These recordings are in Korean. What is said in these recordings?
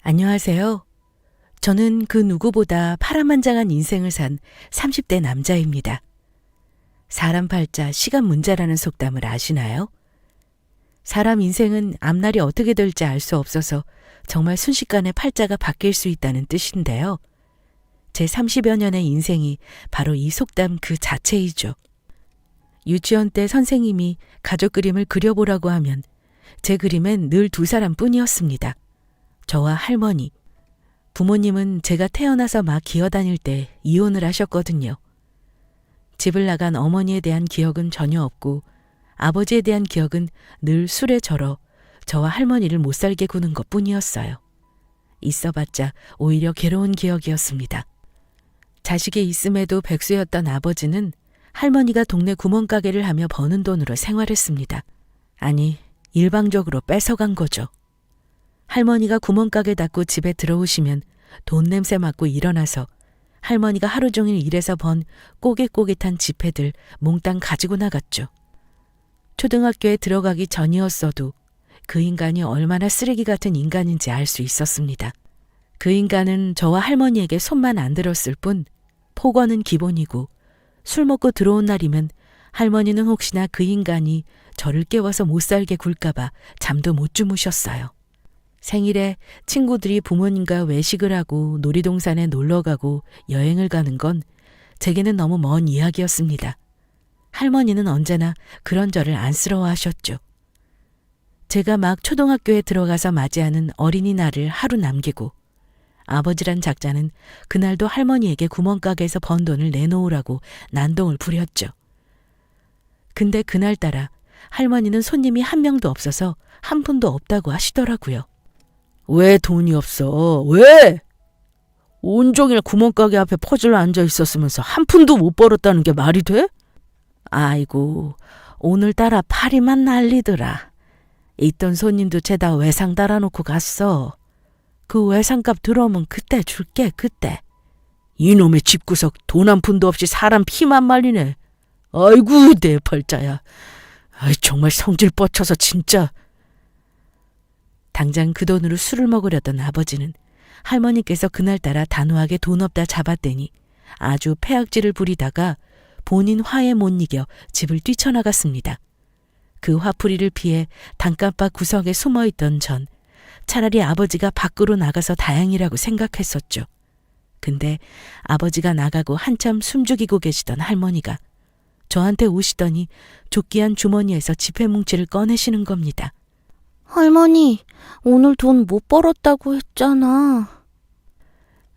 안녕하세요. 저는 그 누구보다 파란만장한 인생을 산 30대 남자입니다. 사람 팔자 시간 문제라는 속담을 아시나요? 사람 인생은 앞날이 어떻게 될지 알 수 없어서 정말 순식간에 팔자가 바뀔 수 있다는 뜻인데요. 제 30여 년의 인생이 바로 이 속담 그 자체이죠. 유치원 때 선생님이 가족 그림을 그려보라고 하면 제 그림엔 늘 두 사람뿐이었습니다. 저와 할머니. 부모님은 제가 태어나서 막 기어다닐 때 이혼을 하셨거든요. 집을 나간 어머니에 대한 기억은 전혀 없고 아버지에 대한 기억은 늘 술에 절어 저와 할머니를 못 살게 구는 것뿐이었어요. 있어봤자 오히려 괴로운 기억이었습니다. 자식이 있음에도 백수였던 아버지는 할머니가 동네 구멍가게를 하며 버는 돈으로 생활했습니다. 아니, 일방적으로 뺏어간 거죠. 할머니가 구멍가게 닫고 집에 들어오시면 돈 냄새 맡고 일어나서 할머니가 하루 종일 일해서 번 꼬깃꼬깃한 지폐들 몽땅 가지고 나갔죠. 초등학교에 들어가기 전이었어도 그 인간이 얼마나 쓰레기 같은 인간인지 알 수 있었습니다. 그 인간은 저와 할머니에게 손만 안 들었을 뿐 폭언은 기본이고 술 먹고 들어온 날이면 할머니는 혹시나 그 인간이 저를 깨워서 못 살게 굴까봐 잠도 못 주무셨어요. 생일에 친구들이 부모님과 외식을 하고 놀이동산에 놀러가고 여행을 가는 건 제게는 너무 먼 이야기였습니다. 할머니는 언제나 그런 저를 안쓰러워하셨죠. 제가 막 초등학교에 들어가서 맞이하는 어린이날을 하루 남기고 아버지란 작자는 그날도 할머니에게 구멍가게에서 번 돈을 내놓으라고 난동을 부렸죠. 근데 그날따라 할머니는 손님이 한 명도 없어서 한 푼도 없다고 하시더라고요. 왜 돈이 없어? 왜? 온종일 구멍가게 앞에 퍼즐로 앉아 있었으면서 한 푼도 못 벌었다는 게 말이 돼? 아이고, 오늘따라 파리만 난리더라. 있던 손님도 죄다 외상 달아놓고 갔어. 그 외상값 들어오면 그때 줄게, 그때. 이놈의 집구석 돈 한 푼도 없이 사람 피만 말리네. 아이고, 내 팔자야. 아이, 정말 성질 뻗쳐서 진짜. 당장 그 돈으로 술을 먹으려던 아버지는 할머니께서 그날따라 단호하게 돈 없다 잡았더니 아주 패악질을 부리다가 본인 화에 못 이겨 집을 뛰쳐나갔습니다. 그 화풀이를 피해 단칸방 구석에 숨어있던 전 차라리 아버지가 밖으로 나가서 다행이라고 생각했었죠. 근데 아버지가 나가고 한참 숨죽이고 계시던 할머니가 저한테 오시더니 조끼한 주머니에서 지폐뭉치를 꺼내시는 겁니다. 할머니, 오늘 돈 못 벌었다고 했잖아.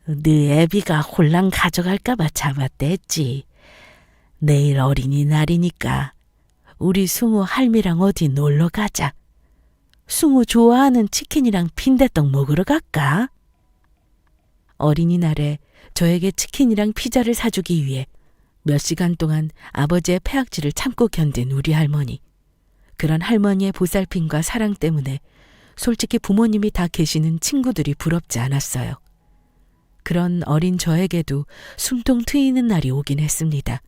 네 애비가 홀랑 가져갈까봐 잡았댔지. 내일 어린이날이니까 우리 승우 할미랑 어디 놀러 가자. 승우 좋아하는 치킨이랑 빈대떡 먹으러 갈까? 어린이날에 저에게 치킨이랑 피자를 사주기 위해 몇 시간 동안 아버지의 패악질을 참고 견딘 우리 할머니. 그런 할머니의 보살핌과 사랑 때문에 솔직히 부모님이 다 계시는 친구들이 부럽지 않았어요. 그런 어린 저에게도 숨통 트이는 날이 오긴 했습니다.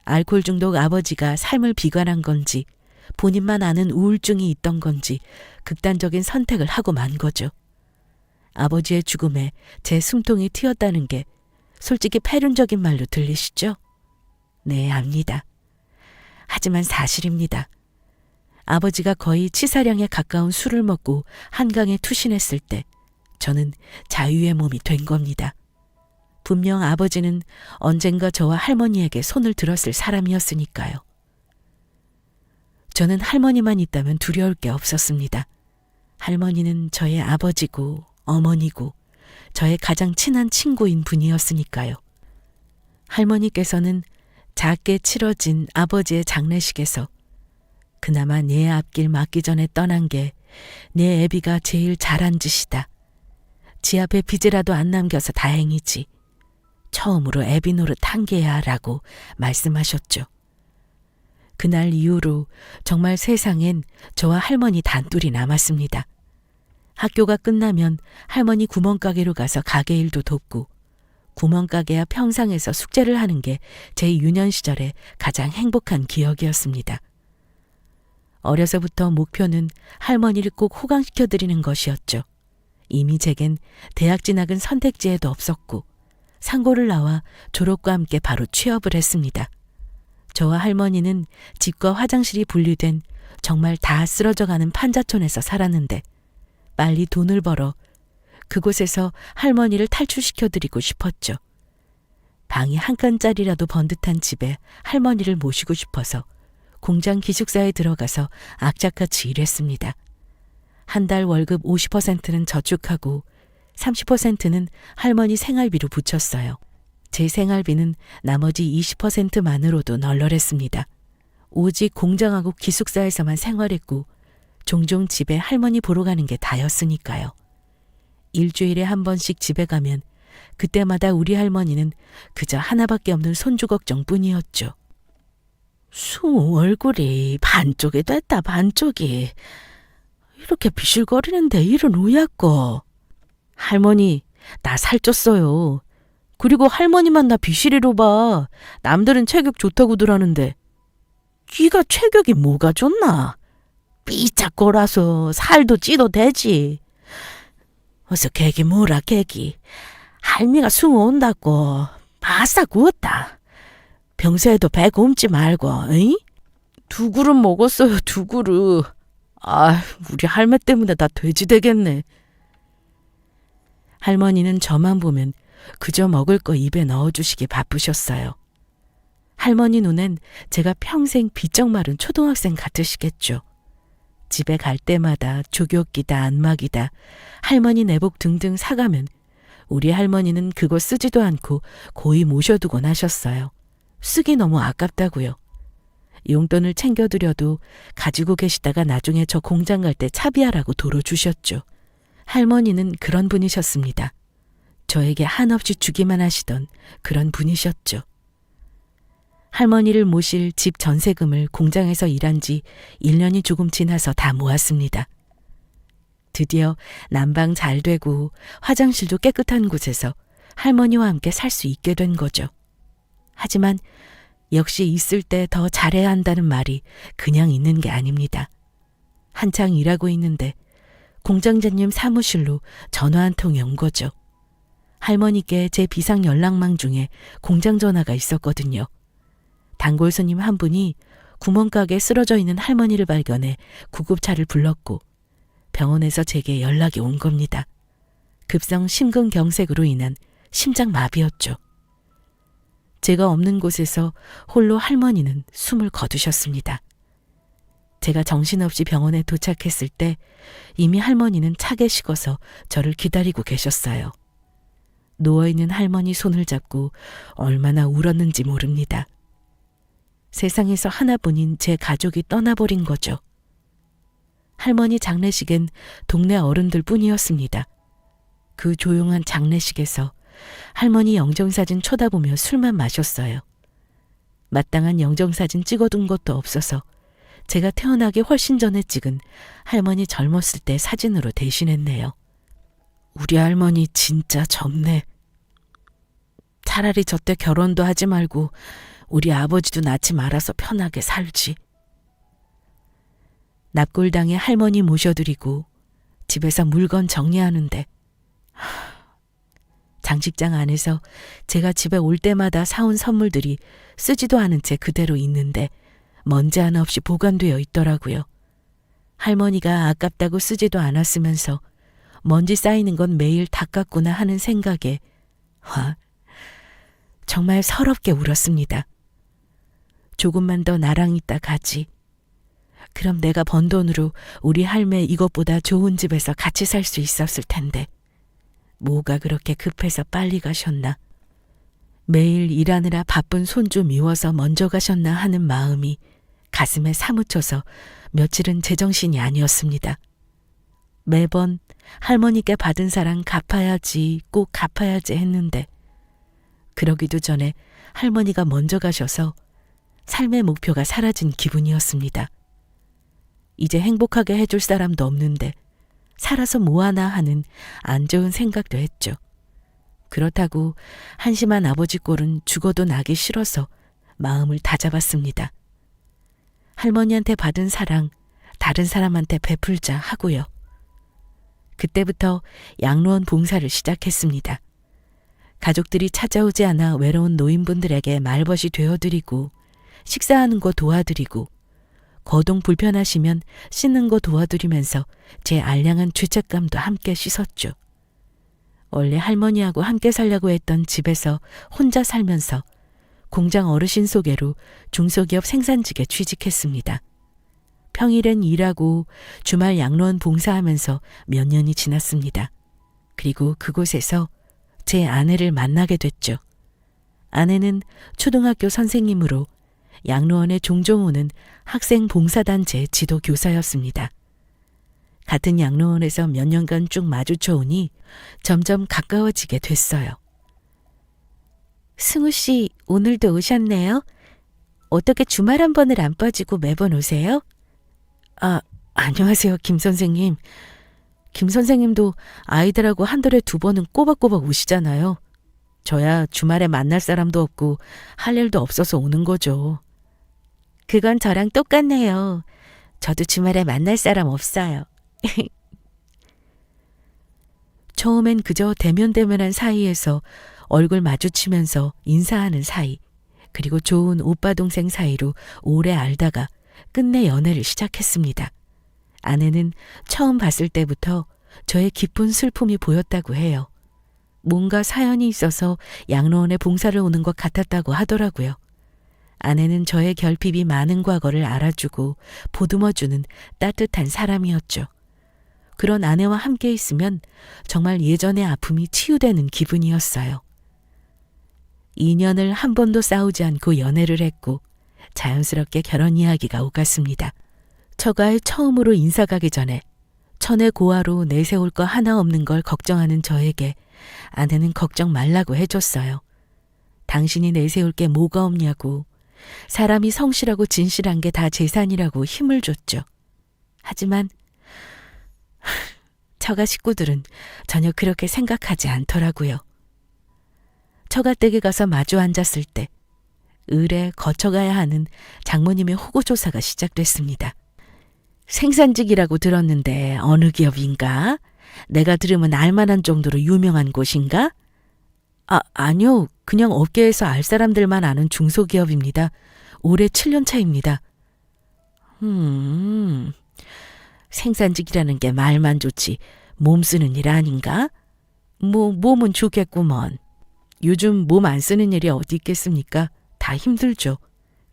알코올 중독 아버지가 삶을 비관한 건지 본인만 아는 우울증이 있던 건지 극단적인 선택을 하고 만 거죠. 아버지의 죽음에 제 숨통이 트였다는 게 솔직히 패륜적인 말로 들리시죠? 네, 압니다. 하지만 사실입니다. 아버지가 거의 치사량에 가까운 술을 먹고 한강에 투신했을 때 저는 자유의 몸이 된 겁니다. 분명 아버지는 언젠가 저와 할머니에게 손을 들었을 사람이었으니까요. 저는 할머니만 있다면 두려울 게 없었습니다. 할머니는 저의 아버지고 어머니고 저의 가장 친한 친구인 분이었으니까요. 할머니께서는 작게 치러진 아버지의 장례식에서 그나마 내 앞길 막기 전에 떠난 게 내 애비가 제일 잘한 짓이다. 지 앞에 빚이라도 안 남겨서 다행이지. 처음으로 애비 노릇 한 게야 라고 말씀하셨죠. 그날 이후로 정말 세상엔 저와 할머니 단둘이 남았습니다. 학교가 끝나면 할머니 구멍가게로 가서 가게 일도 돕고 구멍가게야 평상에서 숙제를 하는 게 제 유년 시절의 가장 행복한 기억이었습니다. 어려서부터 목표는 할머니를 꼭 호강시켜드리는 것이었죠. 이미 제겐 대학 진학은 선택지에도 없었고 상고를 나와 졸업과 함께 바로 취업을 했습니다. 저와 할머니는 집과 화장실이 분리된 정말 다 쓰러져가는 판자촌에서 살았는데 빨리 돈을 벌어 그곳에서 할머니를 탈출시켜드리고 싶었죠. 방이 한 칸짜리라도 번듯한 집에 할머니를 모시고 싶어서 공장 기숙사에 들어가서 악착같이 일했습니다. 한 달 월급 50%는 저축하고 30%는 할머니 생활비로 붙였어요. 제 생활비는 나머지 20%만으로도 널널했습니다. 오직 공장하고 기숙사에서만 생활했고 종종 집에 할머니 보러 가는 게 다였으니까요. 일주일에 한 번씩 집에 가면 그때마다 우리 할머니는 그저 하나밖에 없는 손주 걱정뿐이었죠. 숭 얼굴이 반쪽이 됐다 반쪽이. 이렇게 비실거리는데 일은 우였고. 할머니 나 살쪘어요. 그리고 할머니만 나 비실이로 봐. 남들은 체격 좋다고들 하는데. 네가 체격이 뭐가 좋나? 삐짝거라서 살도 찌도 되지. 어서 개기 뭐라 개기. 할미가 숭어 온다고 바싹 구웠다. 평소에도 배 굶지 말고. 에이? 2그릇 먹었어요 2그릇. 아, 우리 할매 때문에 다 돼지 되겠네. 할머니는 저만 보면 그저 먹을 거 입에 넣어주시기 바쁘셨어요. 할머니 눈엔 제가 평생 비쩍 마른 초등학생 같으시겠죠. 집에 갈 때마다 조교기다 안마기다 할머니 내복 등등 사가면 우리 할머니는 그거 쓰지도 않고 고이 모셔두곤 하셨어요. 쓰기 너무 아깝다고요. 용돈을 챙겨드려도 가지고 계시다가 나중에 저 공장 갈 때 차비하라고 도로 주셨죠. 할머니는 그런 분이셨습니다. 저에게 한없이 주기만 하시던 그런 분이셨죠. 할머니를 모실 집 전세금을 공장에서 일한 지 1년이 조금 지나서 다 모았습니다. 드디어 난방 잘 되고 화장실도 깨끗한 곳에서 할머니와 함께 살 수 있게 된 거죠. 하지만 역시 있을 때 더 잘해야 한다는 말이 그냥 있는 게 아닙니다. 한창 일하고 있는데 공장장님 사무실로 전화 한 통이 온 거죠. 할머니께 제 비상 연락망 중에 공장 전화가 있었거든요. 단골 손님 한 분이 구멍가게에 쓰러져 있는 할머니를 발견해 구급차를 불렀고 병원에서 제게 연락이 온 겁니다. 급성 심근경색으로 인한 심장마비였죠. 제가 없는 곳에서 홀로 할머니는 숨을 거두셨습니다. 제가 정신없이 병원에 도착했을 때 이미 할머니는 차게 식어서 저를 기다리고 계셨어요. 누워있는 할머니 손을 잡고 얼마나 울었는지 모릅니다. 세상에서 하나뿐인 제 가족이 떠나버린 거죠. 할머니 장례식엔 동네 어른들 뿐이었습니다. 그 조용한 장례식에서 할머니 영정사진 쳐다보며 술만 마셨어요. 마땅한 영정사진 찍어둔 것도 없어서 제가 태어나기 훨씬 전에 찍은 할머니 젊었을 때 사진으로 대신했네요. 우리 할머니 진짜 젊네. 차라리 저때 결혼도 하지 말고 우리 아버지도 낳지 말아서 편하게 살지. 납골당에 할머니 모셔드리고 집에서 물건 정리하는데 장식장 안에서 제가 집에 올 때마다 사온 선물들이 쓰지도 않은 채 그대로 있는데 먼지 하나 없이 보관되어 있더라고요. 할머니가 아깝다고 쓰지도 않았으면서 먼지 쌓이는 건 매일 닦았구나 하는 생각에 정말 서럽게 울었습니다. 조금만 더 나랑 있다 가지. 그럼 내가 번 돈으로 우리 할매 이것보다 좋은 집에서 같이 살 수 있었을 텐데 뭐가 그렇게 급해서 빨리 가셨나. 매일 일하느라 바쁜 손주 미워서 먼저 가셨나 하는 마음이 가슴에 사무쳐서 며칠은 제정신이 아니었습니다. 매번 할머니께 받은 사랑 갚아야지 꼭 갚아야지 했는데 그러기도 전에 할머니가 먼저 가셔서 삶의 목표가 사라진 기분이었습니다. 이제 행복하게 해줄 사람도 없는데 살아서 뭐하나 하는 안 좋은 생각도 했죠. 그렇다고 한심한 아버지 꼴은 죽어도 나기 싫어서 마음을 다잡았습니다. 할머니한테 받은 사랑 다른 사람한테 베풀자 하고요. 그때부터 양로원 봉사를 시작했습니다. 가족들이 찾아오지 않아 외로운 노인분들에게 말벗이 되어드리고 식사하는 거 도와드리고 거동 불편하시면 씻는 거 도와드리면서 제 알량한 죄책감도 함께 씻었죠. 원래 할머니하고 함께 살려고 했던 집에서 혼자 살면서 공장 어르신 소개로 중소기업 생산직에 취직했습니다. 평일엔 일하고 주말 양로원 봉사하면서 몇 년이 지났습니다. 그리고 그곳에서 제 아내를 만나게 됐죠. 아내는 초등학교 선생님으로 양로원에 종종 오는 학생 봉사단체 지도 교사였습니다. 같은 양로원에서 몇 년간 쭉 마주쳐 오니 점점 가까워지게 됐어요. 승우 씨, 오늘도 오셨네요. 어떻게 주말 한 번을 안 빠지고 매번 오세요? 안녕하세요, 김 선생님. 김 선생님도 아이들하고 한 달에 2번은 꼬박꼬박 오시잖아요. 저야 주말에 만날 사람도 없고 할 일도 없어서 오는 거죠. 그건 저랑 똑같네요. 저도 주말에 만날 사람 없어요. 처음엔 그저 대면대면한 사이에서 얼굴 마주치면서 인사하는 사이, 그리고 좋은 오빠 동생 사이로 오래 알다가 끝내 연애를 시작했습니다. 아내는 처음 봤을 때부터 저의 깊은 슬픔이 보였다고 해요. 뭔가 사연이 있어서 양로원에 봉사를 오는 것 같았다고 하더라고요. 아내는 저의 결핍이 많은 과거를 알아주고 보듬어주는 따뜻한 사람이었죠. 그런 아내와 함께 있으면 정말 예전의 아픔이 치유되는 기분이었어요. 2년을 한 번도 싸우지 않고 연애를 했고 자연스럽게 결혼 이야기가 오갔습니다. 처가에 처음으로 인사 가기 전에 천의 고아로 내세울 거 하나 없는 걸 걱정하는 저에게 아내는 걱정 말라고 해줬어요. 당신이 내세울 게 뭐가 없냐고, 사람이 성실하고 진실한 게 다 재산이라고 힘을 줬죠. 하지만 처가 식구들은 전혀 그렇게 생각하지 않더라고요. 처가댁에 가서 마주 앉았을 때 을에 거쳐가야 하는 장모님의 호구조사가 시작됐습니다. 생산직이라고 들었는데 어느 기업인가? 내가 들으면 알만한 정도로 유명한 곳인가? 아니요. 그냥 업계에서 알 사람들만 아는 중소기업입니다. 올해 7년 차입니다. 생산직이라는 게 말만 좋지 몸 쓰는 일 아닌가? 몸은 좋겠구먼. 요즘 몸 안 쓰는 일이 어디 있겠습니까? 다 힘들죠.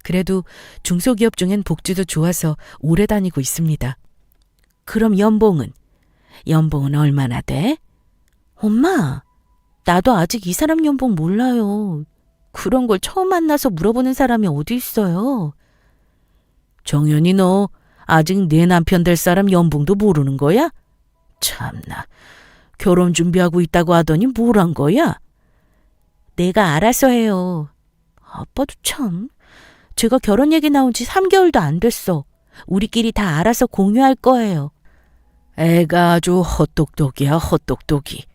그래도 중소기업 중엔 복지도 좋아서 오래 다니고 있습니다. 그럼 연봉은 얼마나 돼? 엄마, 나도 아직 이 사람 연봉 몰라요. 그런 걸 처음 만나서 물어보는 사람이 어디 있어요? 정연이 너 아직 내 남편 될 사람 연봉도 모르는 거야? 참나, 결혼 준비하고 있다고 하더니 뭘 한 거야? 내가 알아서 해요. 아빠도 참. 제가 결혼 얘기 나온 지 3개월도 안 됐어. 우리끼리 다 알아서 공유할 거예요. 애가 아주 헛똑똑이야, 헛똑똑이.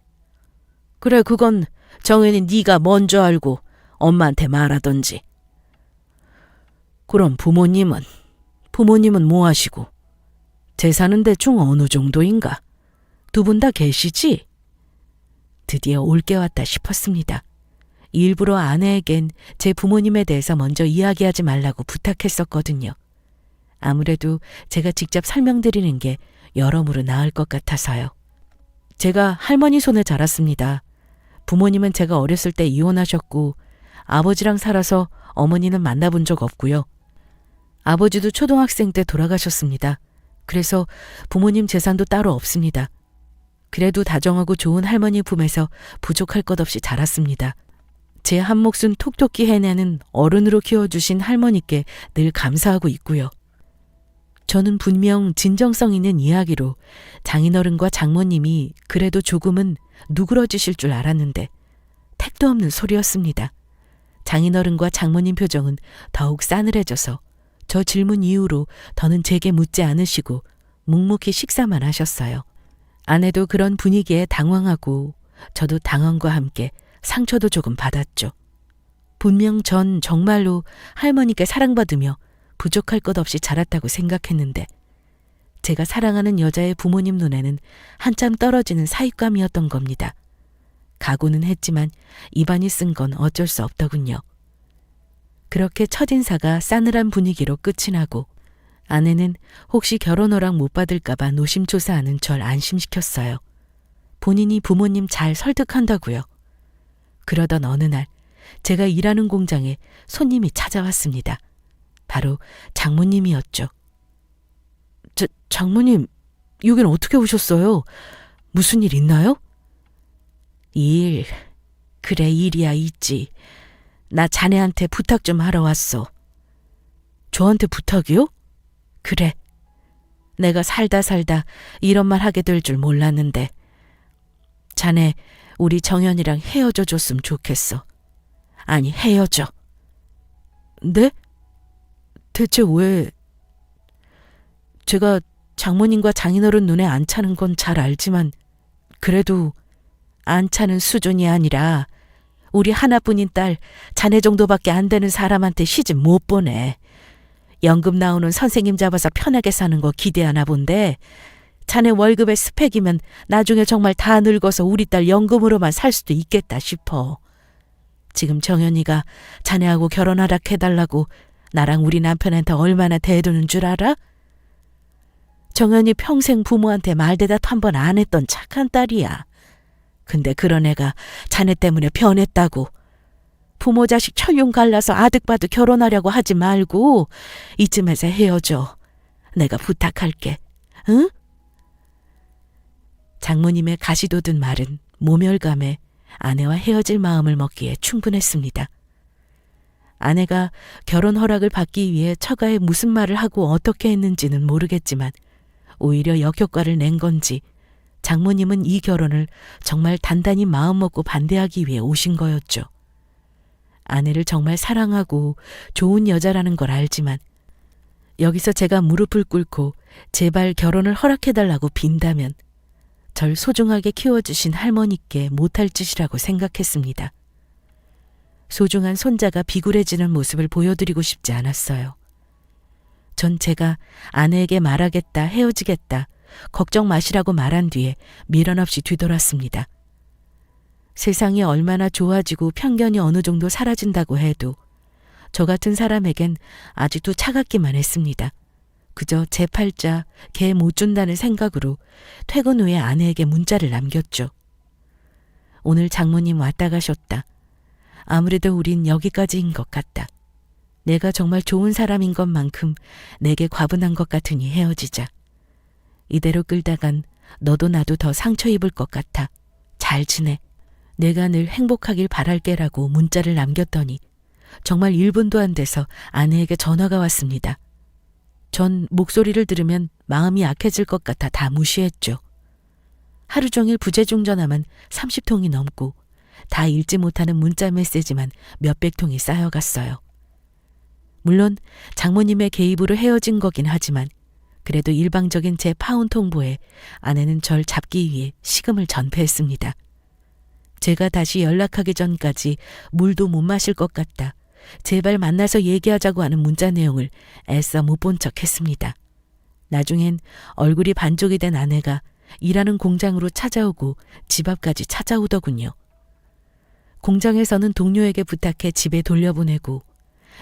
그래, 그건 정연이 네가 먼저 알고 엄마한테 말하던지. 그럼 부모님은 뭐 하시고? 재산은 대충 어느 정도인가? 2분 다 계시지? 드디어 올게 왔다 싶었습니다. 일부러 아내에겐 제 부모님에 대해서 먼저 이야기하지 말라고 부탁했었거든요. 아무래도 제가 직접 설명드리는 게 여러모로 나을 것 같아서요. 제가 할머니 손에 자랐습니다. 부모님은 제가 어렸을 때 이혼하셨고 아버지랑 살아서 어머니는 만나본 적 없고요. 아버지도 초등학생 때 돌아가셨습니다. 그래서 부모님 재산도 따로 없습니다. 그래도 다정하고 좋은 할머니 품에서 부족할 것 없이 자랐습니다. 제 한 몫은 톡톡히 해내는 어른으로 키워주신 할머니께 늘 감사하고 있고요. 저는 분명 진정성 있는 이야기로 장인어른과 장모님이 그래도 조금은 누그러지실 줄 알았는데 택도 없는 소리였습니다. 장인어른과 장모님 표정은 더욱 싸늘해져서 저 질문 이후로 더는 제게 묻지 않으시고 묵묵히 식사만 하셨어요. 아내도 그런 분위기에 당황하고 저도 당황과 함께 상처도 조금 받았죠. 분명 전 정말로 할머니께 사랑받으며 부족할 것 없이 자랐다고 생각했는데 제가 사랑하는 여자의 부모님 눈에는 한참 떨어지는 사윗감이었던 겁니다. 각오는 했지만 입안이 쓴 건 어쩔 수 없더군요. 그렇게 첫인사가 싸늘한 분위기로 끝이 나고 아내는 혹시 결혼 허락 못 받을까봐 노심초사하는 절 안심시켰어요. 본인이 부모님 잘 설득한다고요. 그러던 어느 날 제가 일하는 공장에 손님이 찾아왔습니다. 바로 장모님이었죠. 장모님, 여긴 어떻게 오셨어요? 무슨 일 있나요? 일, 그래 일이야 있지. 나 자네한테 부탁 좀 하러 왔어. 저한테 부탁이요? 그래. 내가 살다 이런 말 하게 될 줄 몰랐는데 자네 우리 정연이랑 헤어져 줬으면 좋겠어. 아니 헤어져. 네? 대체 왜? 제가 장모님과 장인어른 눈에 안 차는 건 잘 알지만 그래도 안 차는 수준이 아니라 우리 하나뿐인 딸 자네 정도밖에 안 되는 사람한테 시집 못 보내. 연금 나오는 선생님 잡아서 편하게 사는 거 기대하나 본데 자네 월급의 스펙이면 나중에 정말 다 늙어서 우리 딸 연금으로만 살 수도 있겠다 싶어. 지금 정연이가 자네하고 결혼하라 해달라고 나랑 우리 남편한테 얼마나 대두는 줄 알아? 정연이 평생 부모한테 말대답 한 번 안 했던 착한 딸이야. 근데 그런 애가 자네 때문에 변했다고. 부모 자식 철륜 갈라서 아득바득 결혼하려고 하지 말고 이쯤에서 헤어져. 내가 부탁할게. 응? 장모님의 가시돋은 말은 모멸감에 아내와 헤어질 마음을 먹기에 충분했습니다. 아내가 결혼 허락을 받기 위해 처가에 무슨 말을 하고 어떻게 했는지는 모르겠지만 오히려 역효과를 낸 건지 장모님은 이 결혼을 정말 단단히 마음먹고 반대하기 위해 오신 거였죠. 아내를 정말 사랑하고 좋은 여자라는 걸 알지만 여기서 제가 무릎을 꿇고 제발 결혼을 허락해달라고 빈다면 절 소중하게 키워주신 할머니께 못할 짓이라고 생각했습니다. 소중한 손자가 비굴해지는 모습을 보여드리고 싶지 않았어요. 전 제가 아내에게 말하겠다, 헤어지겠다, 걱정 마시라고 말한 뒤에 미련 없이 뒤돌았습니다. 세상이 얼마나 좋아지고 편견이 어느 정도 사라진다고 해도 저 같은 사람에겐 아직도 차갑기만 했습니다. 그저 제 팔자 개 못 준다는 생각으로 퇴근 후에 아내에게 문자를 남겼죠. 오늘 장모님 왔다 가셨다. 아무래도 우린 여기까지인 것 같다. 내가 정말 좋은 사람인 것만큼 내게 과분한 것 같으니 헤어지자. 이대로 끌다간 너도 나도 더 상처 입을 것 같아. 잘 지내. 내가 늘 행복하길 바랄게라고 문자를 남겼더니 정말 1분도 안 돼서 아내에게 전화가 왔습니다. 전 목소리를 들으면 마음이 약해질 것 같아 다 무시했죠. 하루 종일 부재중 전화만 30통이 넘고 다 읽지 못하는 문자 메시지만 몇백 통이 쌓여갔어요. 물론 장모님의 개입으로 헤어진 거긴 하지만 그래도 일방적인 제 파혼 통보에 아내는 절 잡기 위해 식음을 전폐했습니다. 제가 다시 연락하기 전까지 물도 못 마실 것 같다. 제발 만나서 얘기하자고 하는 문자 내용을 애써 못 본 척 했습니다. 나중엔 얼굴이 반쪽이 된 아내가 일하는 공장으로 찾아오고 집 앞까지 찾아오더군요. 공장에서는 동료에게 부탁해 집에 돌려보내고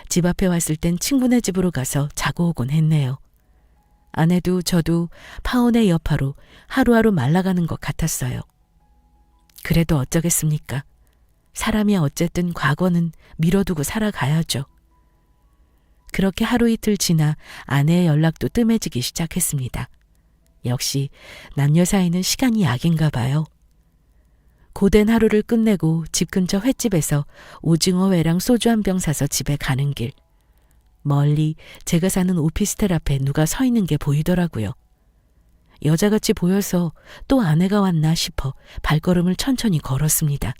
집 앞에 왔을 땐 친구네 집으로 가서 자고 오곤 했네요. 아내도 저도 파혼의 여파로 하루하루 말라가는 것 같았어요. 그래도 어쩌겠습니까? 사람이 어쨌든 과거는 미뤄두고 살아가야죠. 그렇게 하루 이틀 지나 아내의 연락도 뜸해지기 시작했습니다. 역시 남녀 사이는 시간이 약인가 봐요. 고된 하루를 끝내고 집 근처 횟집에서 오징어 회랑 소주 한 병 사서 집에 가는 길. 멀리 제가 사는 오피스텔 앞에 누가 서 있는 게 보이더라고요. 여자같이 보여서 또 아내가 왔나 싶어 발걸음을 천천히 걸었습니다.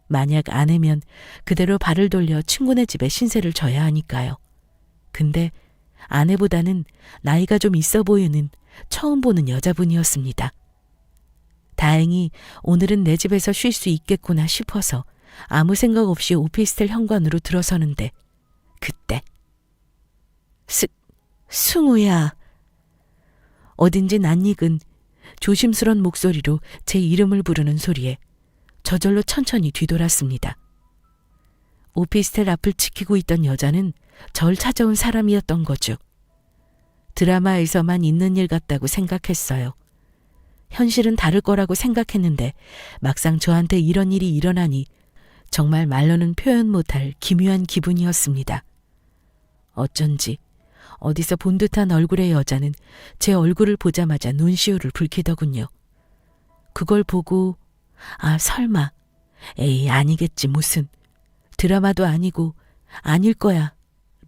만약 아내면 그대로 발을 돌려 친구네 집에 신세를 져야 하니까요. 근데 아내보다는 나이가 좀 있어 보이는 처음 보는 여자분이었습니다. 다행히 오늘은 내 집에서 쉴 수 있겠구나 싶어서 아무 생각 없이 오피스텔 현관으로 들어서는데 그때 승우야. 어딘지 낯익은 조심스런 목소리로 제 이름을 부르는 소리에 저절로 천천히 뒤돌았습니다. 오피스텔 앞을 지키고 있던 여자는 절 찾아온 사람이었던 거죠. 드라마에서만 있는 일 같다고 생각했어요. 현실은 다를 거라고 생각했는데 막상 저한테 이런 일이 일어나니 정말 말로는 표현 못할 기묘한 기분이었습니다. 어쩐지 어디서 본 듯한 얼굴의 여자는 제 얼굴을 보자마자 눈시울을 붉히더군요. 그걸 보고 아 설마 에이 아니겠지 무슨 드라마도 아니고 아닐 거야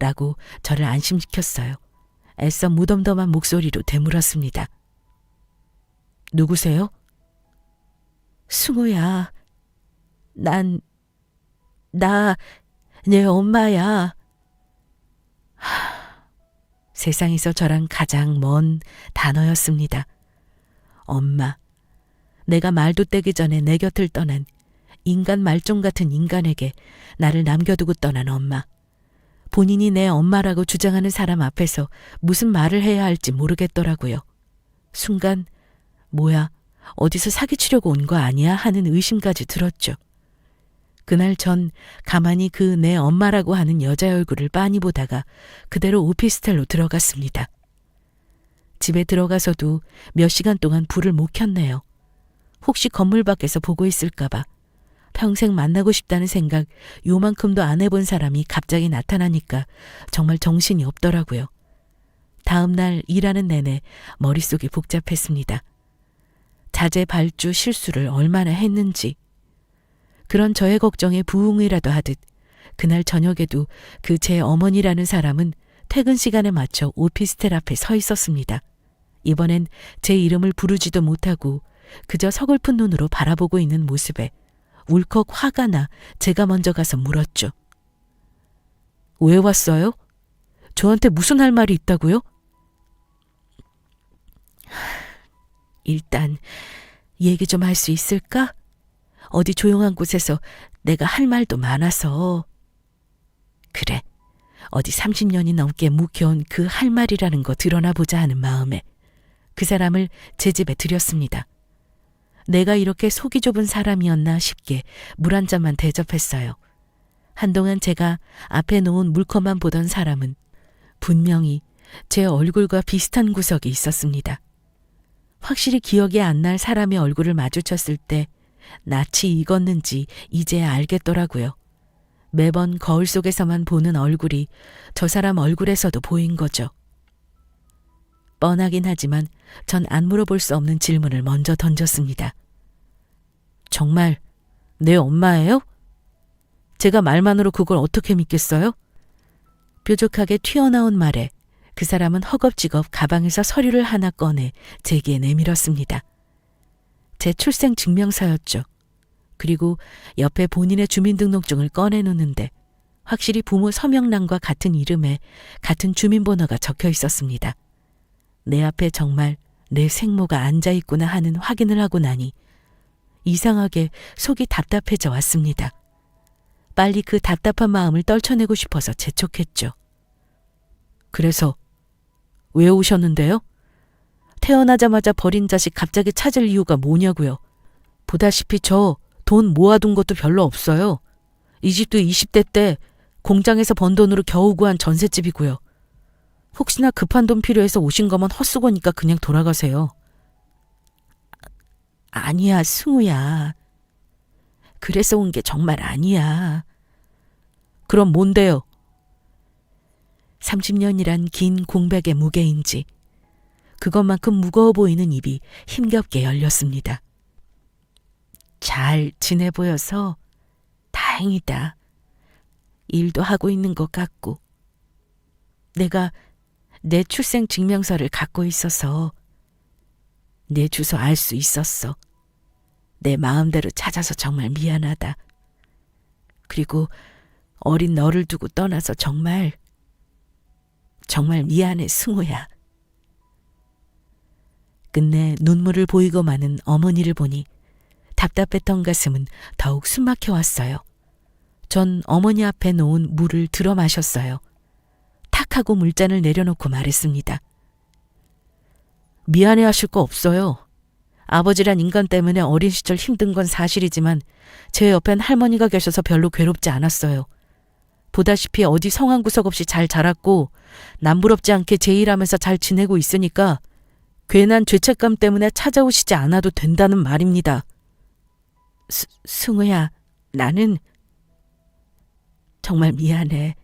라고 저를 안심시켰어요. 애써 무덤덤한 목소리로 되물었습니다. 누구세요? 승우야. 나 내 엄마야. 세상에서 저랑 가장 먼 단어였습니다. 엄마. 내가 말도 떼기 전에 내 곁을 떠난 인간 말종 같은 인간에게 나를 남겨두고 떠난 엄마. 본인이 내 엄마라고 주장하는 사람 앞에서 무슨 말을 해야 할지 모르겠더라고요. 순간 뭐야 어디서 사기치려고 온 거 아니야 하는 의심까지 들었죠. 그날 전 가만히 그 내 엄마라고 하는 여자의 얼굴을 빤히 보다가 그대로 오피스텔로 들어갔습니다. 집에 들어가서도 몇 시간 동안 불을 못 켰네요. 혹시 건물 밖에서 보고 있을까봐. 평생 만나고 싶다는 생각 요만큼도 안 해본 사람이 갑자기 나타나니까 정말 정신이 없더라고요. 다음 날 일하는 내내 머릿속이 복잡했습니다. 자재 발주 실수를 얼마나 했는지. 그런 저의 걱정에 부응이라도 하듯 그날 저녁에도 그 제 어머니라는 사람은 퇴근 시간에 맞춰 오피스텔 앞에 서 있었습니다. 이번엔 제 이름을 부르지도 못하고 그저 서글픈 눈으로 바라보고 있는 모습에 울컥 화가 나 제가 먼저 가서 물었죠. 왜 왔어요? 저한테 무슨 할 말이 있다고요? 일단 얘기 좀 할 수 있을까? 어디 조용한 곳에서 내가 할 말도 많아서. 그래, 어디 30년이 넘게 묵혀온 그 할 말이라는 거 드러나 보자 하는 마음에 그 사람을 제 집에 들였습니다. 내가 이렇게 속이 좁은 사람이었나 싶게 물 한 잔만 대접했어요. 한동안 제가 앞에 놓은 물컵만 보던 사람은 분명히 제 얼굴과 비슷한 구석이 있었습니다. 확실히 기억이 안 날 사람의 얼굴을 마주쳤을 때 낯이 익었는지 이제야 알겠더라고요. 매번 거울 속에서만 보는 얼굴이 저 사람 얼굴에서도 보인 거죠. 뻔하긴 하지만 전 안 물어볼 수 없는 질문을 먼저 던졌습니다. 정말 내 엄마예요? 제가 말만으로 그걸 어떻게 믿겠어요? 뾰족하게 튀어나온 말에 그 사람은 허겁지겁 가방에서 서류를 하나 꺼내 제게 내밀었습니다. 제 출생 증명서였죠. 그리고 옆에 본인의 주민등록증을 꺼내놓는데 확실히 부모 서명란과 같은 이름에 같은 주민번호가 적혀 있었습니다. 내 앞에 정말 내 생모가 앉아있구나 하는 확인을 하고 나니 이상하게 속이 답답해져 왔습니다. 빨리 그 답답한 마음을 떨쳐내고 싶어서 재촉했죠. 그래서 왜 오셨는데요? 태어나자마자 버린 자식 갑자기 찾을 이유가 뭐냐고요. 보다시피 저 돈 모아둔 것도 별로 없어요. 이 집도 20대 때 공장에서 번 돈으로 겨우 구한 전셋집이고요. 혹시나 급한 돈 필요해서 오신 거면 헛수고니까 그냥 돌아가세요. 아니야, 승우야. 그래서 온 게 정말 아니야. 그럼 뭔데요? 30년이란 긴 공백의 무게인지 그것만큼 무거워 보이는 입이 힘겹게 열렸습니다. 잘 지내 보여서 다행이다. 일도 하고 있는 것 같고. 내가 내 출생 증명서를 갖고 있어서 내 주소 알 수 있었어. 내 마음대로 찾아서 정말 미안하다. 그리고 어린 너를 두고 떠나서 정말 미안해, 승우야. 끝내 눈물을 보이고 마는 어머니를 보니 답답했던 가슴은 더욱 숨막혀 왔어요. 전 어머니 앞에 놓은 물을 들어 마셨어요. 탁 하고 물잔을 내려놓고 말했습니다. 미안해하실 거 없어요. 아버지란 인간 때문에 어린 시절 힘든 건 사실이지만 제 옆엔 할머니가 계셔서 별로 괴롭지 않았어요. 보다시피 어디 성한 구석 없이 잘 자랐고 남부럽지 않게 제 일하면서 잘 지내고 있으니까 괜한 죄책감 때문에 찾아오시지 않아도 된다는 말입니다. 승우야, 나는 정말 미안해.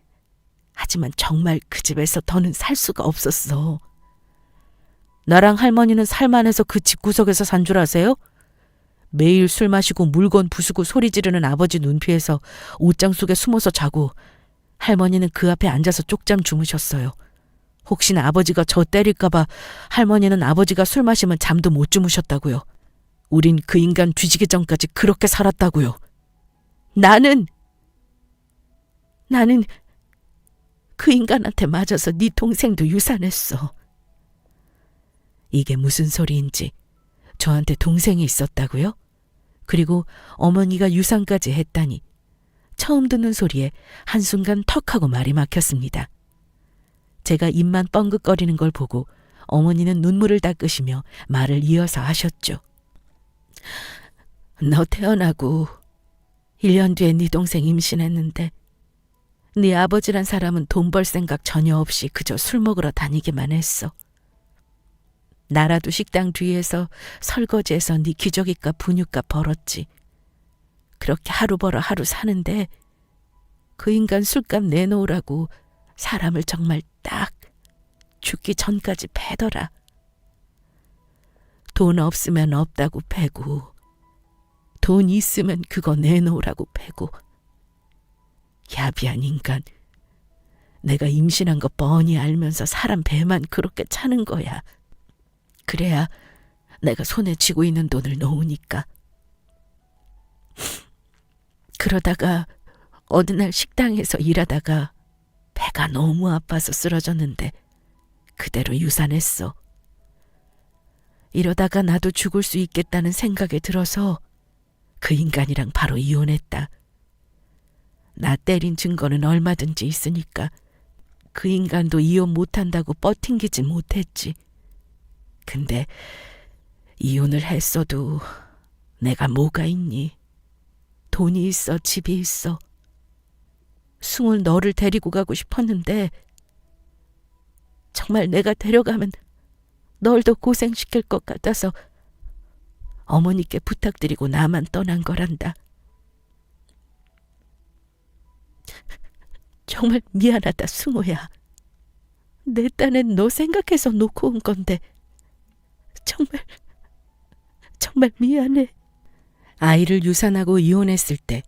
하지만 정말 그 집에서 더는 살 수가 없었어. 나랑 할머니는 살만해서 그 집구석에서 산 줄 아세요? 매일 술 마시고 물건 부수고 소리 지르는 아버지 눈피해서 옷장 속에 숨어서 자고 할머니는 그 앞에 앉아서 쪽잠 주무셨어요. 혹시나 아버지가 저 때릴까봐 할머니는 아버지가 술 마시면 잠도 못 주무셨다고요. 우린 그 인간 뒤지기 전까지 그렇게 살았다고요. 나는 그 인간한테 맞아서 네 동생도 유산했어. 이게 무슨 소리인지. 저한테 동생이 있었다고요? 그리고 어머니가 유산까지 했다니. 처음 듣는 소리에 한순간 턱하고 말이 막혔습니다. 제가 입만 뻥긋거리는 걸 보고 어머니는 눈물을 닦으시며 말을 이어서 하셨죠. 너 태어나고 1년 뒤에 네 동생 임신했는데 네 아버지란 사람은 돈 벌 생각 전혀 없이 그저 술 먹으러 다니기만 했어. 나라도 식당 뒤에서 설거지해서 네 기저귀값 분유값 벌었지. 그렇게 하루 벌어 하루 사는데 그 인간 술값 내놓으라고 사람을 정말 딱 죽기 전까지 패더라. 돈 없으면 없다고 패고 돈 있으면 그거 내놓으라고 패고. 야비한 인간. 내가 임신한 거 뻔히 알면서 사람 배만 그렇게 차는 거야. 그래야 내가 손에 쥐고 있는 돈을 놓으니까. 그러다가 어느 날 식당에서 일하다가 배가 너무 아파서 쓰러졌는데 그대로 유산했어. 이러다가 나도 죽을 수 있겠다는 생각에 들어서 그 인간이랑 바로 이혼했다. 나 때린 증거는 얼마든지 있으니까 그 인간도 이혼 못한다고 뻗팅기지 못했지. 근데 이혼을 했어도 내가 뭐가 있니? 돈이 있어, 집이 있어. 승울 너를 데리고 가고 싶었는데 정말 내가 데려가면 널 더 고생시킬 것 같아서 어머니께 부탁드리고 나만 떠난 거란다. 정말 미안하다, 승우야. 내 딴엔 너 생각해서 놓고 온 건데 정말 미안해. 아이를 유산하고 이혼했을 때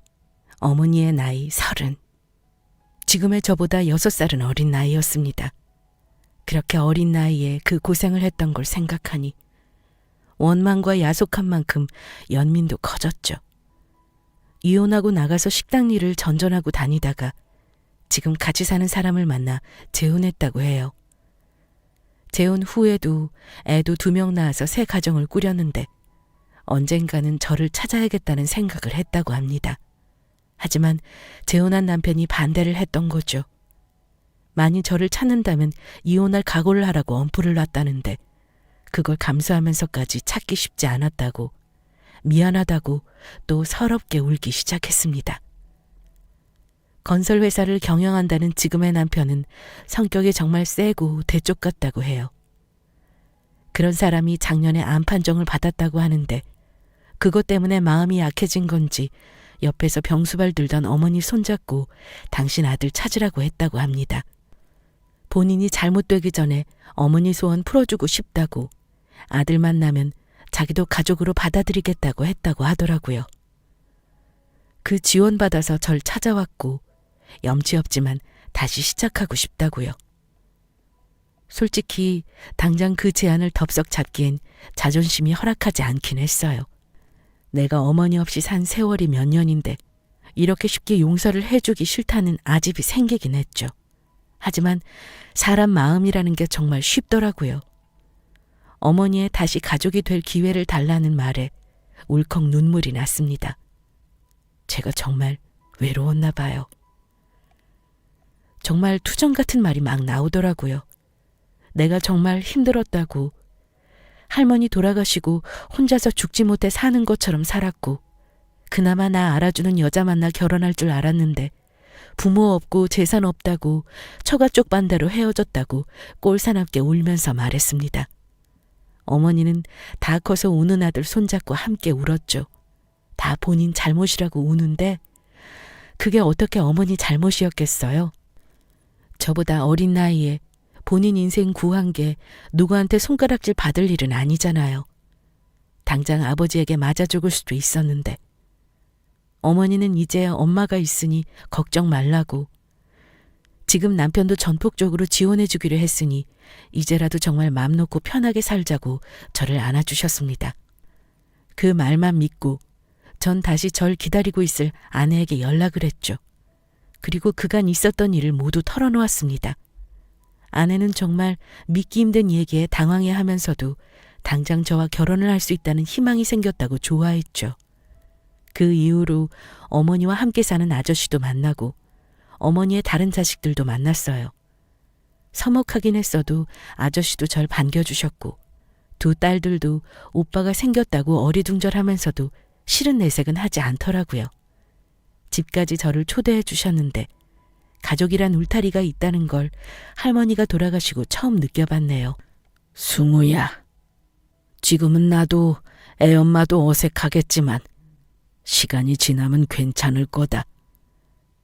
어머니의 나이 30. 지금의 저보다 6살은 어린 나이였습니다. 그렇게 어린 나이에 그 고생을 했던 걸 생각하니 원망과 야속한 만큼 연민도 커졌죠. 이혼하고 나가서 식당 일을 전전하고 다니다가 지금 같이 사는 사람을 만나 재혼했다고 해요. 재혼 후에도 애도 2명 낳아서 새 가정을 꾸렸는데 언젠가는 저를 찾아야겠다는 생각을 했다고 합니다. 하지만 재혼한 남편이 반대를 했던 거죠. 만일 저를 찾는다면 이혼할 각오를 하라고 엄포를 놨다는데 그걸 감수하면서까지 찾기 쉽지 않았다고, 미안하다고 또 서럽게 울기 시작했습니다. 건설회사를 경영한다는 지금의 남편은 성격이 정말 세고 대쪽 같다고 해요. 그런 사람이 작년에 암 판정을 받았다고 하는데 그것 때문에 마음이 약해진 건지 옆에서 병수발 들던 어머니 손잡고 당신 아들 찾으라고 했다고 합니다. 본인이 잘못되기 전에 어머니 소원 풀어주고 싶다고, 아들 만나면 자기도 가족으로 받아들이겠다고 했다고 하더라고요. 그 지원받아서 절 찾아왔고 염치 없지만 다시 시작하고 싶다고요. 솔직히 당장 그 제안을 덥석 잡기엔 자존심이 허락하지 않긴 했어요. 내가 어머니 없이 산 세월이 몇 년인데 이렇게 쉽게 용서를 해주기 싫다는 아집이 생기긴 했죠. 하지만 사람 마음이라는 게 정말 쉽더라고요. 어머니의 다시 가족이 될 기회를 달라는 말에 울컥 눈물이 났습니다. 제가 정말 외로웠나 봐요. 정말 투정 같은 말이 막 나오더라고요. 내가 정말 힘들었다고, 할머니 돌아가시고 혼자서 죽지 못해 사는 것처럼 살았고, 그나마 나 알아주는 여자 만나 결혼할 줄 알았는데 부모 없고 재산 없다고 처가쪽 반대로 헤어졌다고 꼴사납게 울면서 말했습니다. 어머니는 다 커서 우는 아들 손잡고 함께 울었죠. 다 본인 잘못이라고 우는데 그게 어떻게 어머니 잘못이었겠어요? 저보다 어린 나이에 본인 인생 구한 게 누구한테 손가락질 받을 일은 아니잖아요. 당장 아버지에게 맞아 죽을 수도 있었는데. 어머니는 이제 엄마가 있으니 걱정 말라고. 지금 남편도 전폭적으로 지원해 주기로 했으니 이제라도 정말 맘 놓고 편하게 살자고 저를 안아주셨습니다. 그 말만 믿고 전 다시 절 기다리고 있을 아내에게 연락을 했죠. 그리고 그간 있었던 일을 모두 털어놓았습니다. 아내는 정말 믿기 힘든 얘기에 당황해하면서도 당장 저와 결혼을 할 수 있다는 희망이 생겼다고 좋아했죠. 그 이후로 어머니와 함께 사는 아저씨도 만나고 어머니의 다른 자식들도 만났어요. 서먹하긴 했어도 아저씨도 절 반겨주셨고 두 딸들도 오빠가 생겼다고 어리둥절하면서도 싫은 내색은 하지 않더라고요. 집까지 저를 초대해 주셨는데 가족이란 울타리가 있다는 걸 할머니가 돌아가시고 처음 느껴봤네요. 승우야, 지금은 나도 애엄마도 어색하겠지만 시간이 지나면 괜찮을 거다.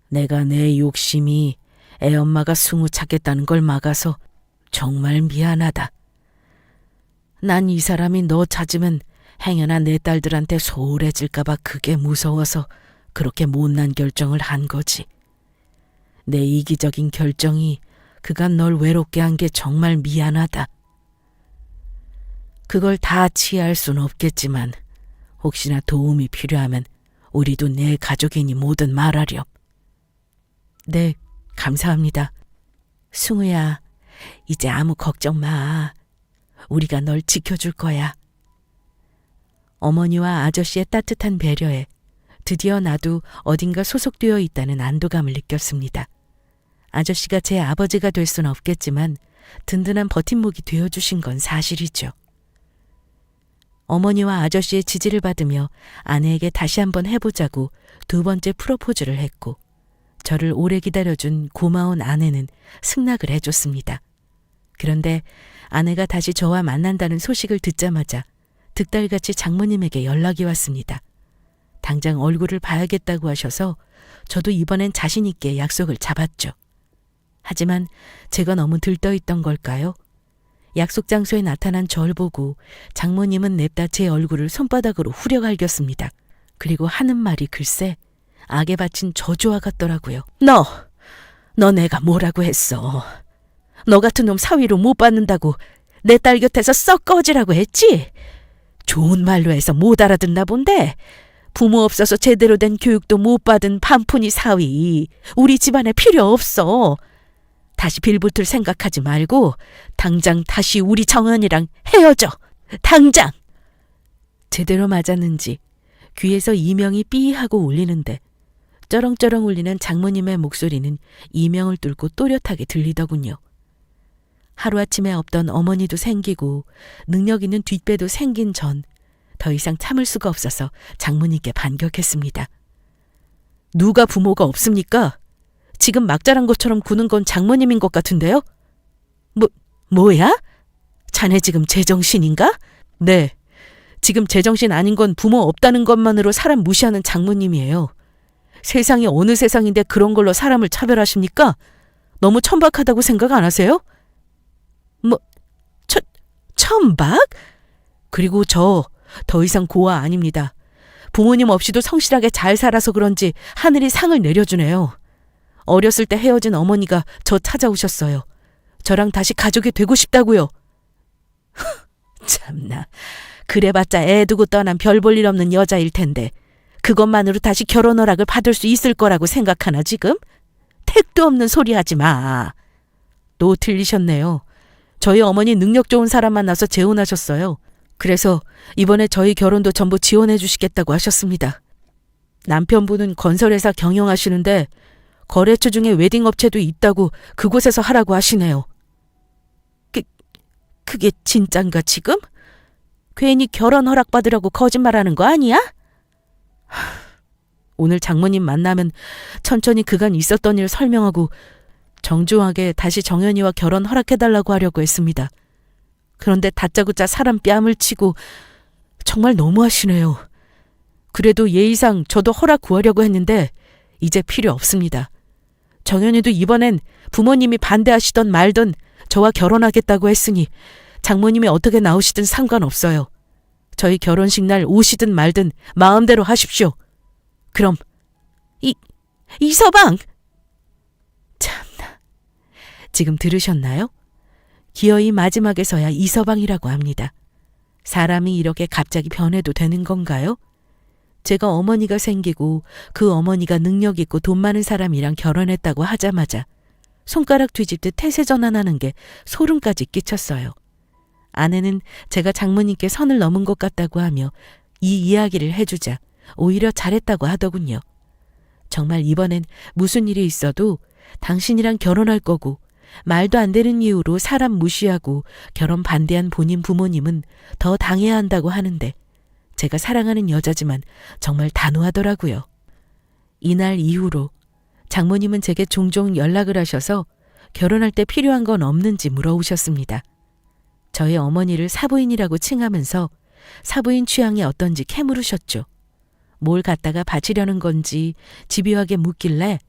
내가 내 욕심이 애엄마가 승우 찾겠다는 걸 막아서 정말 미안하다. 난 이 사람이 너 찾으면 행여나 내 딸들한테 소홀해질까 봐 그게 무서워서 그렇게 못난 결정을 한 거지. 내 이기적인 결정이 그간 널 외롭게 한 게 정말 미안하다. 그걸 다 치할 순 없겠지만 혹시나 도움이 필요하면 우리도 내 가족이니 뭐든 말하렴. 네, 감사합니다. 승우야, 이제 아무 걱정 마. 우리가 널 지켜줄 거야. 어머니와 아저씨의 따뜻한 배려에 드디어 나도 어딘가 소속되어 있다는 안도감을 느꼈습니다. 아저씨가 제 아버지가 될 수는 없겠지만 든든한 버팀목이 되어주신 건 사실이죠. 어머니와 아저씨의 지지를 받으며 아내에게 다시 한번 해보자고 두 번째 프로포즈를 했고 저를 오래 기다려준 고마운 아내는 승낙을 해줬습니다. 그런데 아내가 다시 저와 만난다는 소식을 듣자마자 득달같이 장모님에게 연락이 왔습니다. 당장 얼굴을 봐야겠다고 하셔서 저도 이번엔 자신 있게 약속을 잡았죠. 하지만 제가 너무 들떠있던 걸까요? 약속 장소에 나타난 절 보고 장모님은 냅다 제 얼굴을 손바닥으로 후려갈겼습니다. 그리고 하는 말이 글쎄 악에 바친 저주와 같더라고요. 너 내가 뭐라고 했어? 너 같은 놈 사위로 못 받는다고 내 딸 곁에서 썩 꺼지라고 했지? 좋은 말로 해서 못 알아듣나 본데 부모 없어서 제대로 된 교육도 못 받은 반푼이 사위 우리 집안에 필요 없어. 다시 빌붙을 생각하지 말고 당장 다시 우리 정연이랑 헤어져. 당장! 제대로 맞았는지 귀에서 이명이 삐하고 울리는데 쩌렁쩌렁 울리는 장모님의 목소리는 이명을 뚫고 또렷하게 들리더군요. 하루아침에 없던 어머니도 생기고 능력 있는 뒷배도 생긴 전 더 이상 참을 수가 없어서 장모님께 반격했습니다. 누가 부모가 없습니까? 지금 막자란 것처럼 구는 건 장모님인 것 같은데요? 뭐야? 자네 지금 제정신인가? 네, 지금 제정신 아닌 건 부모 없다는 것만으로 사람 무시하는 장모님이에요. 세상이 어느 세상인데 그런 걸로 사람을 차별하십니까? 너무 천박하다고 생각 안 하세요? 천박? 그리고 저 더 이상 고아 아닙니다. 부모님 없이도 성실하게 잘 살아서 그런지 하늘이 상을 내려주네요. 어렸을 때 헤어진 어머니가 저 찾아오셨어요. 저랑 다시 가족이 되고 싶다고요. 참나, 그래봤자 애 두고 떠난 별 볼 일 없는 여자일 텐데 그것만으로 다시 결혼 허락을 받을 수 있을 거라고 생각하나 지금? 택도 없는 소리 하지 마. 또 틀리셨네요. 저희 어머니 능력 좋은 사람 만나서 재혼하셨어요. 그래서 이번에 저희 결혼도 전부 지원해 주시겠다고 하셨습니다. 남편분은 건설회사 경영하시는데 거래처 중에 웨딩업체도 있다고 그곳에서 하라고 하시네요. 그게 진짠가 지금? 괜히 결혼 허락받으려고 거짓말하는 거 아니야? 오늘 장모님 만나면 천천히 그간 있었던 일 설명하고 정중하게 다시 정연이와 결혼 허락해달라고 하려고 했습니다. 그런데 다짜고짜 사람 뺨을 치고 정말 너무하시네요. 그래도 예의상 저도 허락 구하려고 했는데 이제 필요 없습니다. 정연이도 이번엔 부모님이 반대하시던 말든 저와 결혼하겠다고 했으니 장모님이 어떻게 나오시든 상관없어요. 저희 결혼식 날 오시든 말든 마음대로 하십시오. 그럼 이서방! 참나, 지금 들으셨나요? 기어이 마지막에서야 이서방이라고 합니다. 사람이 이렇게 갑자기 변해도 되는 건가요? 제가 어머니가 생기고 그 어머니가 능력 있고 돈 많은 사람이랑 결혼했다고 하자마자 손가락 뒤집듯 태세 전환하는 게 소름까지 끼쳤어요. 아내는 제가 장모님께 선을 넘은 것 같다고 하며 이 이야기를 해주자 오히려 잘했다고 하더군요. 정말 이번엔 무슨 일이 있어도 당신이랑 결혼할 거고 말도 안 되는 이유로 사람 무시하고 결혼 반대한 본인 부모님은 더 당해야 한다고 하는데 제가 사랑하는 여자지만 정말 단호하더라고요. 이날 이후로 장모님은 제게 종종 연락을 하셔서 결혼할 때 필요한 건 없는지 물어오셨습니다. 저희 어머니를 사부인이라고 칭하면서 사부인 취향이 어떤지 캐물으셨죠. 뭘 갖다가 바치려는 건지 집요하게 묻길래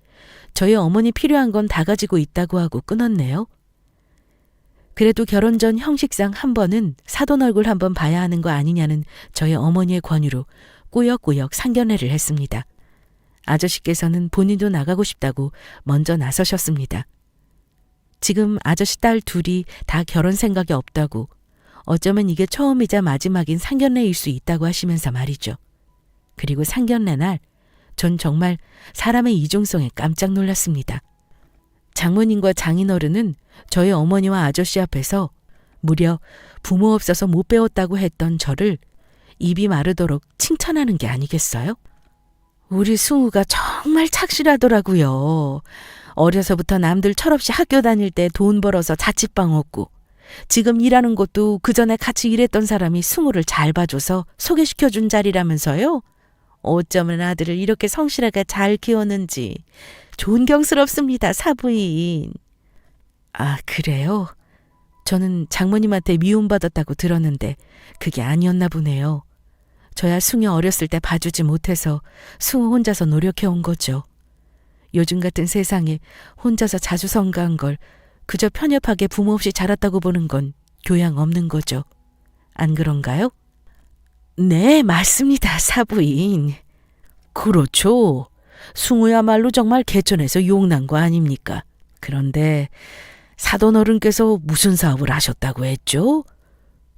저희 어머니 필요한 건 다 가지고 있다고 하고 끊었네요. 그래도 결혼 전 형식상 한 번은 사돈 얼굴 한번 봐야 하는 거 아니냐는 저희 어머니의 권유로 꾸역꾸역 상견례를 했습니다. 아저씨께서는 본인도 나가고 싶다고 먼저 나서셨습니다. 지금 아저씨 딸 둘이 다 결혼 생각이 없다고 어쩌면 이게 처음이자 마지막인 상견례일 수 있다고 하시면서 말이죠. 그리고 상견례 날 전 정말 사람의 이중성에 깜짝 놀랐습니다. 장모님과 장인어른은 저희 어머니와 아저씨 앞에서 무려 부모 없어서 못 배웠다고 했던 저를 입이 마르도록 칭찬하는 게 아니겠어요? 우리 승우가 정말 착실하더라고요. 어려서부터 남들 철없이 학교 다닐 때 돈 벌어서 자취방 얻고 지금 일하는 곳도 그전에 같이 일했던 사람이 승우를 잘 봐줘서 소개시켜준 자리라면서요. 어쩌면 아들을 이렇게 성실하게 잘 키웠는지 존경스럽습니다, 사부인. 아, 그래요? 저는 장모님한테 미움받았다고 들었는데 그게 아니었나 보네요. 저야 승우 어렸을 때 봐주지 못해서 승우 혼자서 노력해온 거죠. 요즘 같은 세상에 혼자서 자주 성가한 걸 그저 편협하게 부모 없이 자랐다고 보는 건 교양 없는 거죠. 안 그런가요? 네, 맞습니다, 사부인. 그렇죠. 승우야말로 정말 개천에서 용난 거 아닙니까? 그런데 사돈 어른께서 무슨 사업을 하셨다고 했죠?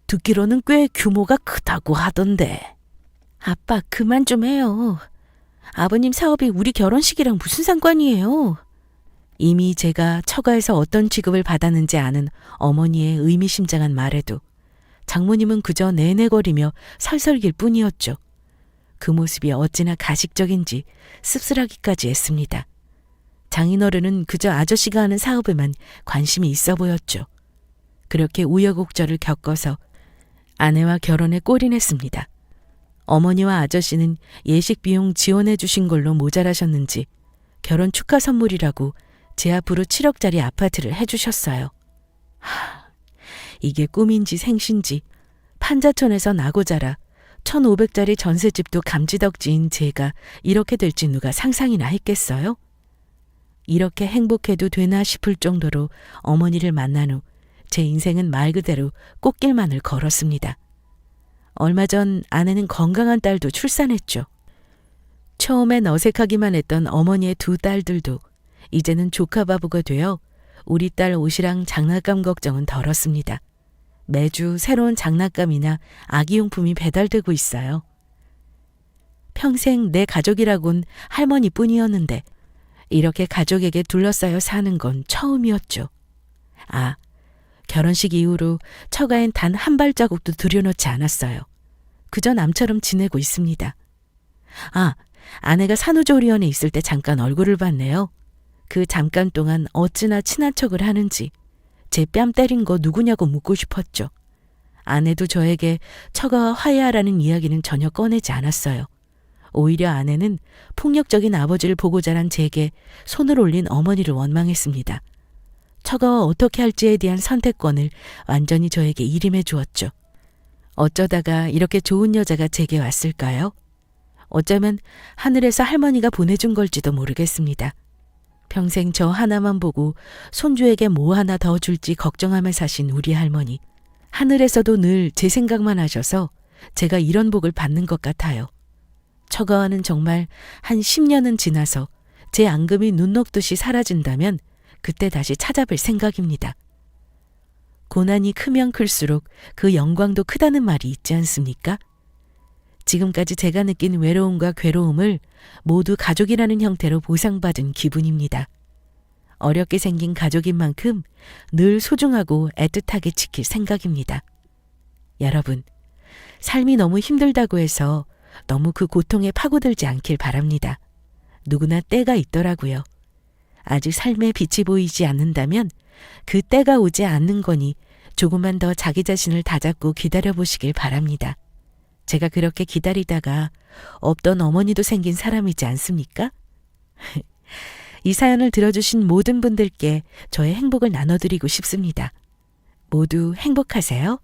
듣기로는 꽤 규모가 크다고 하던데. 아빠, 그만 좀 해요. 아버님 사업이 우리 결혼식이랑 무슨 상관이에요? 이미 제가 처가에서 어떤 취급을 받았는지 아는 어머니의 의미심장한 말에도 장모님은 그저 내내거리며 설설길 뿐이었죠. 그 모습이 어찌나 가식적인지 씁쓸하기까지 했습니다. 장인어른은 그저 아저씨가 하는 사업에만 관심이 있어 보였죠. 그렇게 우여곡절을 겪어서 아내와 결혼에 골인했습니다. 어머니와 아저씨는 예식 비용 지원해 주신 걸로 모자라셨는지 결혼 축하 선물이라고 제 앞으로 7억짜리 아파트를 해주셨어요. 이게 꿈인지 생신지 판자촌에서 나고 자라 1,500짜리 전셋집도 감지덕지인 제가 이렇게 될지 누가 상상이나 했겠어요? 이렇게 행복해도 되나 싶을 정도로 어머니를 만난 후 제 인생은 말 그대로 꽃길만을 걸었습니다. 얼마 전 아내는 건강한 딸도 출산했죠. 처음엔 어색하기만 했던 어머니의 두 딸들도 이제는 조카 바보가 되어 우리 딸 옷이랑 장난감 걱정은 덜었습니다. 매주 새로운 장난감이나 아기용품이 배달되고 있어요. 평생 내 가족이라곤 할머니뿐이었는데 이렇게 가족에게 둘러싸여 사는 건 처음이었죠. 아, 결혼식 이후로 처가엔 단 한 발자국도 들여놓지 않았어요. 그저 남처럼 지내고 있습니다. 아, 아내가 산후조리원에 있을 때 잠깐 얼굴을 봤네요. 그 잠깐 동안 어찌나 친한 척을 하는지 제 뺨 때린 거 누구냐고 묻고 싶었죠. 아내도 저에게 처가와 화해하라는 이야기는 전혀 꺼내지 않았어요. 오히려 아내는 폭력적인 아버지를 보고 자란 제게 손을 올린 어머니를 원망했습니다. 처가와 어떻게 할지에 대한 선택권을 완전히 저에게 일임해 주었죠. 어쩌다가 이렇게 좋은 여자가 제게 왔을까요? 어쩌면 하늘에서 할머니가 보내준 걸지도 모르겠습니다. 평생 저 하나만 보고 손주에게 뭐 하나 더 줄지 걱정하며 사신 우리 할머니. 하늘에서도 늘 제 생각만 하셔서 제가 이런 복을 받는 것 같아요. 처가와는 정말 한 10년은 지나서 제 앙금이 눈 녹듯이 사라진다면 그때 다시 찾아뵐 생각입니다. 고난이 크면 클수록 그 영광도 크다는 말이 있지 않습니까? 지금까지 제가 느낀 외로움과 괴로움을 모두 가족이라는 형태로 보상받은 기분입니다. 어렵게 생긴 가족인 만큼 늘 소중하고 애틋하게 지킬 생각입니다. 여러분, 삶이 너무 힘들다고 해서 너무 그 고통에 파고들지 않길 바랍니다. 누구나 때가 있더라고요. 아직 삶에 빛이 보이지 않는다면 그 때가 오지 않는 거니 조금만 더 자기 자신을 다잡고 기다려보시길 바랍니다. 제가 그렇게 기다리다가 없던 어머니도 생긴 사람이지 않습니까? 이 사연을 들어주신 모든 분들께 저의 행복을 나눠드리고 싶습니다. 모두 행복하세요.